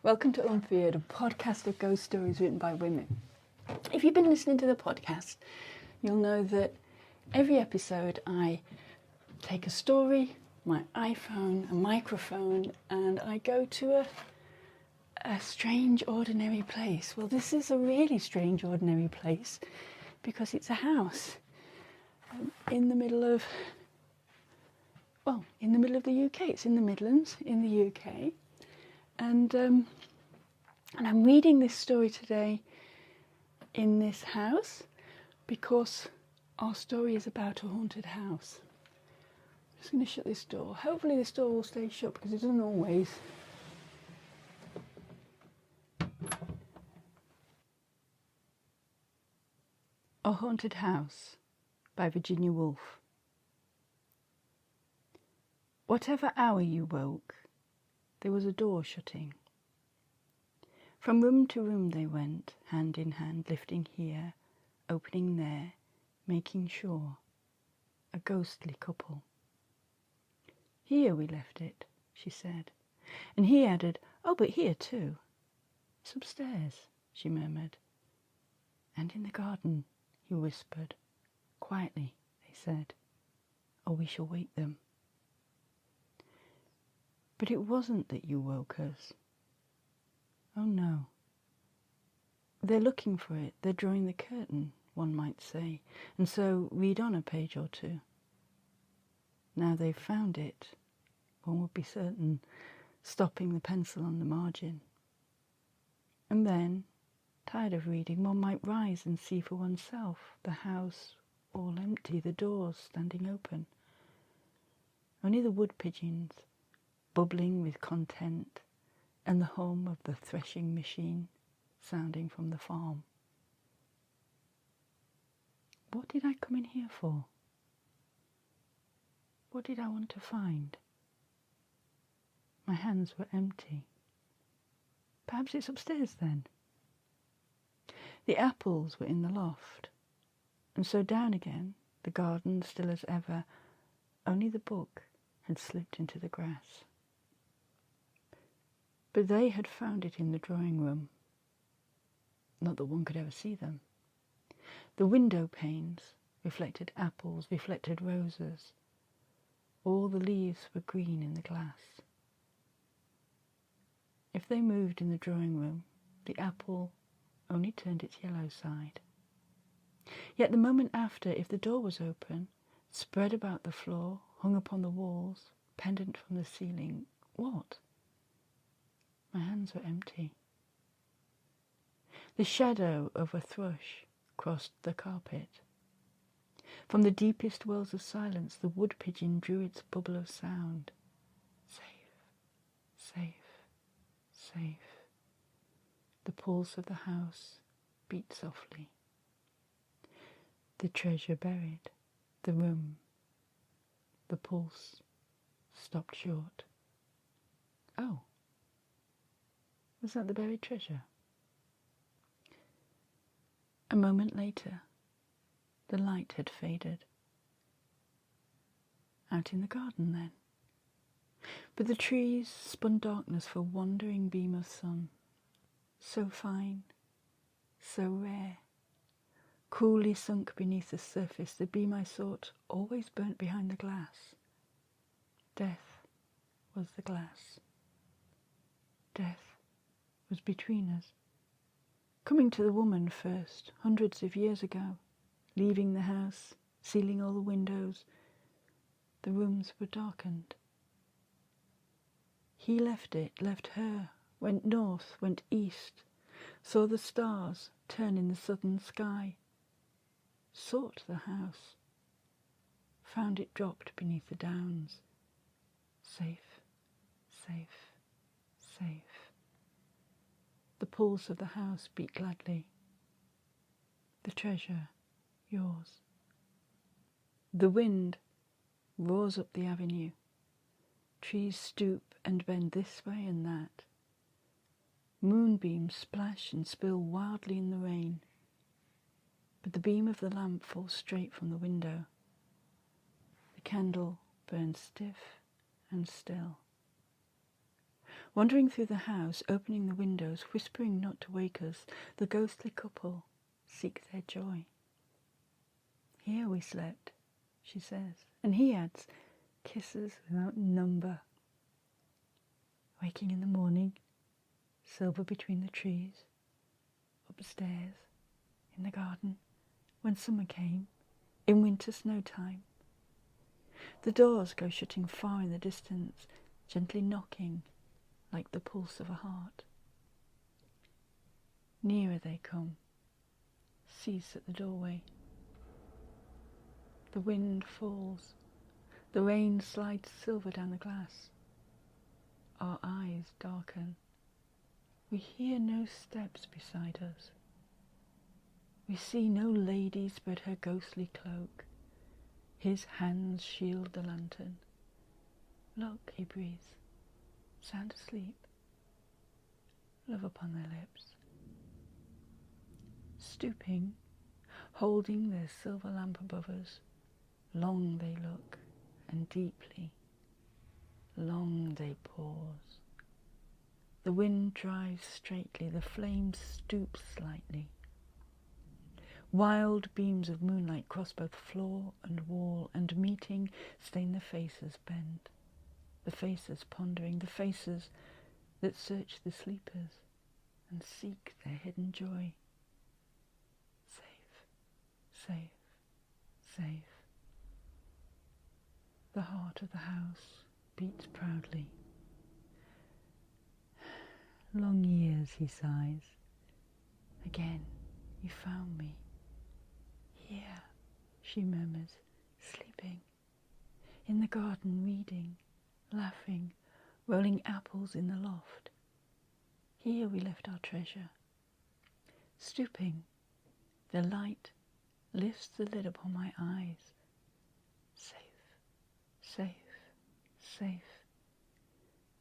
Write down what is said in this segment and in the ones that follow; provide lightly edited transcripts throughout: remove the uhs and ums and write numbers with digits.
Welcome to Unfeared, a podcast of ghost stories written by women. If you've been listening to the podcast, you'll know that every episode I take a story, my iPhone, a microphone, and I go to a strange, ordinary place. Well, this is a really strange, ordinary place because it's a house in the middle of the UK. It's in the Midlands in the UK. And I'm reading this story today in this house because our story is about a haunted house. I'm just going to shut this door. Hopefully this door will stay shut because it doesn't always. A Haunted House by Virginia Woolf. Whatever hour you woke, there was a door shutting. From room to room they went, hand in hand, lifting here, opening there, making sure. A ghostly couple. Here we left it, she said, and he added, oh, but here too. It's upstairs, she murmured. And in the garden, he whispered. Quietly, they said, or we shall wake them. But it wasn't that you woke us. Oh no. They're looking for it. They're drawing the curtain, one might say, and so read on a page or two. Now they've found it, one would be certain, stopping the pencil on the margin. And then, tired of reading, one might rise and see for oneself the house all empty, the doors standing open. Only the wood pigeons, bubbling with content, and the hum of the threshing machine sounding from the farm. What did I come in here for? What did I want to find? My hands were empty. Perhaps it's upstairs then. The apples were in the loft, and so down again, the garden still as ever, only the book had slipped into the grass. But they had found it in the drawing room. Not that one could ever see them. The window panes reflected apples, reflected roses. All the leaves were green in the glass. If they moved in the drawing room, the apple only turned its yellow side. Yet the moment after, if the door was open, spread about the floor, hung upon the walls, pendant from the ceiling, what? My hands were empty. The shadow of a thrush crossed the carpet. From the deepest wells of silence, the wood pigeon drew its bubble of sound. Safe, safe, safe. The pulse of the house beat softly. The treasure buried, the room. The pulse stopped short. Oh. Was that the buried treasure? A moment later, the light had faded. Out in the garden then. But the trees spun darkness for a wandering beam of sun. So fine, so rare, coolly sunk beneath the surface, the beam I sought always burnt behind the glass. Death was the glass. Death was between us, coming to the woman first, hundreds of years ago, leaving the house, sealing all the windows. The rooms were darkened. He left it, left her, went north, went east, saw the stars turn in the southern sky, sought the house, found it dropped beneath the downs. Safe, safe, safe. The pulse of the house beat gladly. The treasure, yours. The wind roars up the avenue. Trees stoop and bend this way and that. Moonbeams splash and spill wildly in the rain. But the beam of the lamp falls straight from the window. The candle burns stiff and still. Wandering through the house, opening the windows, whispering not to wake us, the ghostly couple seek their joy. Here we slept, she says, and he adds, kisses without number. Waking in the morning, silver between the trees, upstairs, in the garden, when summer came, in winter snow time. The doors go shutting far in the distance, gently knocking like the pulse of a heart. Nearer they come, cease at the doorway. The wind falls, the rain slides silver down the glass. Our eyes darken. We hear no steps beside us. We see no lady spread her ghostly cloak. His hands shield the lantern. Look, he breathes, sound asleep. Love upon their lips. Stooping, holding their silver lamp above us, long they look, and deeply, long they pause. The wind drives straightly, the flames stoop slightly. Wild beams of moonlight cross both floor and wall, and meeting, stain the faces bent, the faces pondering, the faces that search the sleepers and seek their hidden joy. Safe, safe, safe. The heart of the house beats proudly. Long years, he sighs. Again, you found me. Here, she murmurs, sleeping. In the garden, reading, laughing, rolling apples in the loft. Here we left our treasure. Stooping, the light lifts the lid upon my eyes. Safe, safe, safe.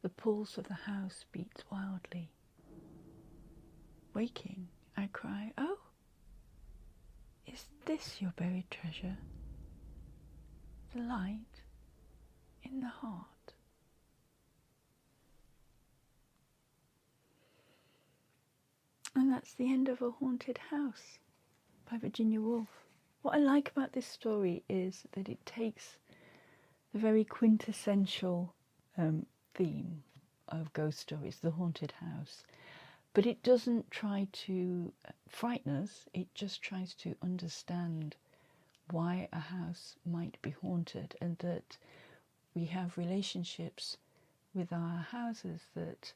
The pulse of the house beats wildly. Waking, I cry, oh, is this your buried treasure? The light in the heart. And that's the end of A Haunted House by Virginia Woolf. What I like about this story is that it takes the very quintessential theme of ghost stories, the haunted house, but it doesn't try to frighten us, it just tries to understand why a house might be haunted, and that we have relationships with our houses that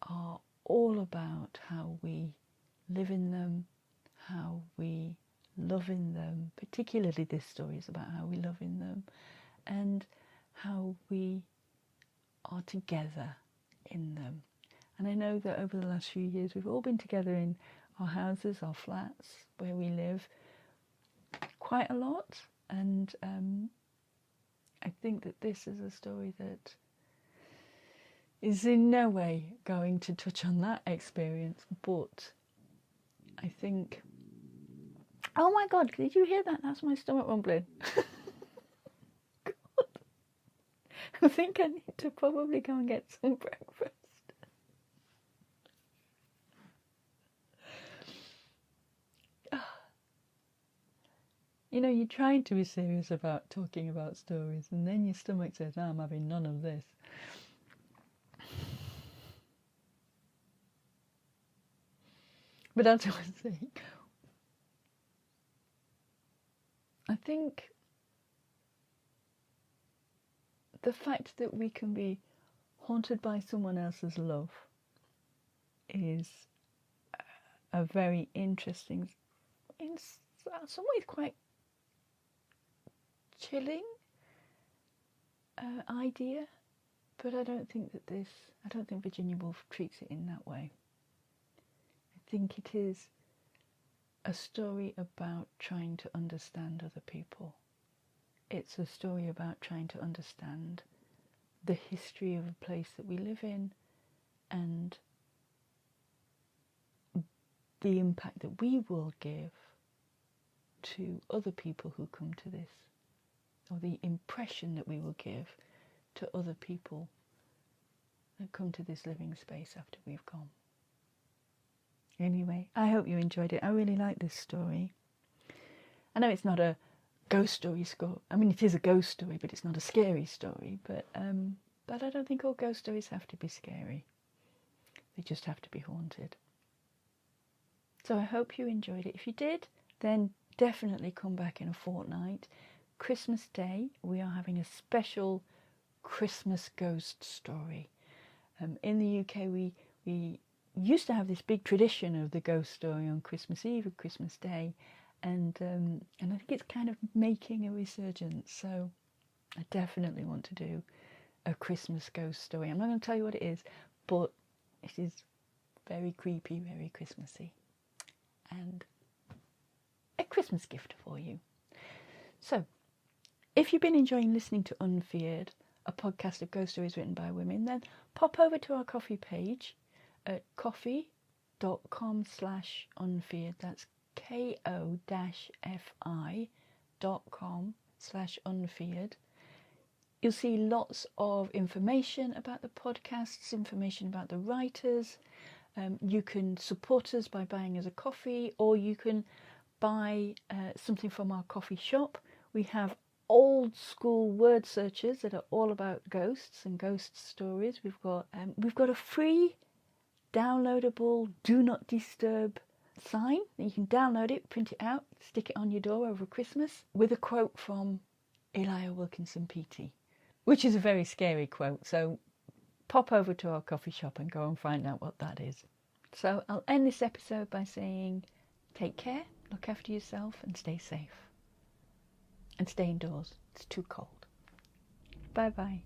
are all about how we live in them, how we love in them. Particularly this story is about how we love in them and how we are together in them. And I know that over the last few years we've all been together in our houses, our flats, where we live quite a lot, and I think that this is a story that is in no way going to touch on that experience, but I think... Oh my God, did you hear that? That's my stomach rumbling. God. I think I need to probably go and get some breakfast. You know, you're trying to be serious about talking about stories, and then your stomach says, I'm having none of this. But as I was saying, I think the fact that we can be haunted by someone else's love is a very interesting, in some ways quite chilling idea, but I don't think Virginia Woolf treats it in that way. I think it is a story about trying to understand other people. It's a story about trying to understand the history of a place that we live in and the impact that we will give to other people who come to this, or the impression that we will give to other people that come to this living space after we've gone. Anyway, I hope you enjoyed it. I really like this story. I know it's not a ghost story score. I mean, it is a ghost story, but it's not a scary story. But I don't think all ghost stories have to be scary. They just have to be haunted. So I hope you enjoyed it. If you did, then definitely come back in a fortnight. Christmas Day, we are having a special Christmas ghost story. In the UK, we used to have this big tradition of the ghost story on Christmas Eve or Christmas Day, and I think it's kind of making a resurgence. So I definitely want to do a Christmas ghost story. I'm not going to tell you what it is, but it is very creepy, very Christmassy, and a Christmas gift for you. So, if you've been enjoying listening to Unfeared, a podcast of ghost stories written by women, then pop over to our coffee page at coffee.com/unfeared. That's ko-fi.com/unfeared. You'll see lots of information about the podcasts, information about the writers. You can support us by buying us a coffee, or you can buy something from our coffee shop. We have old school word searches that are all about ghosts and ghost stories. We've got a free downloadable do not disturb sign that you can download it, print it out, stick it on your door over Christmas with a quote from Elijah Wilkinson PT, which is a very scary quote. So pop over to our coffee shop and go and find out what that is. So I'll end this episode by saying, take care, look after yourself, and stay safe. And stay indoors. It's too cold. Bye bye.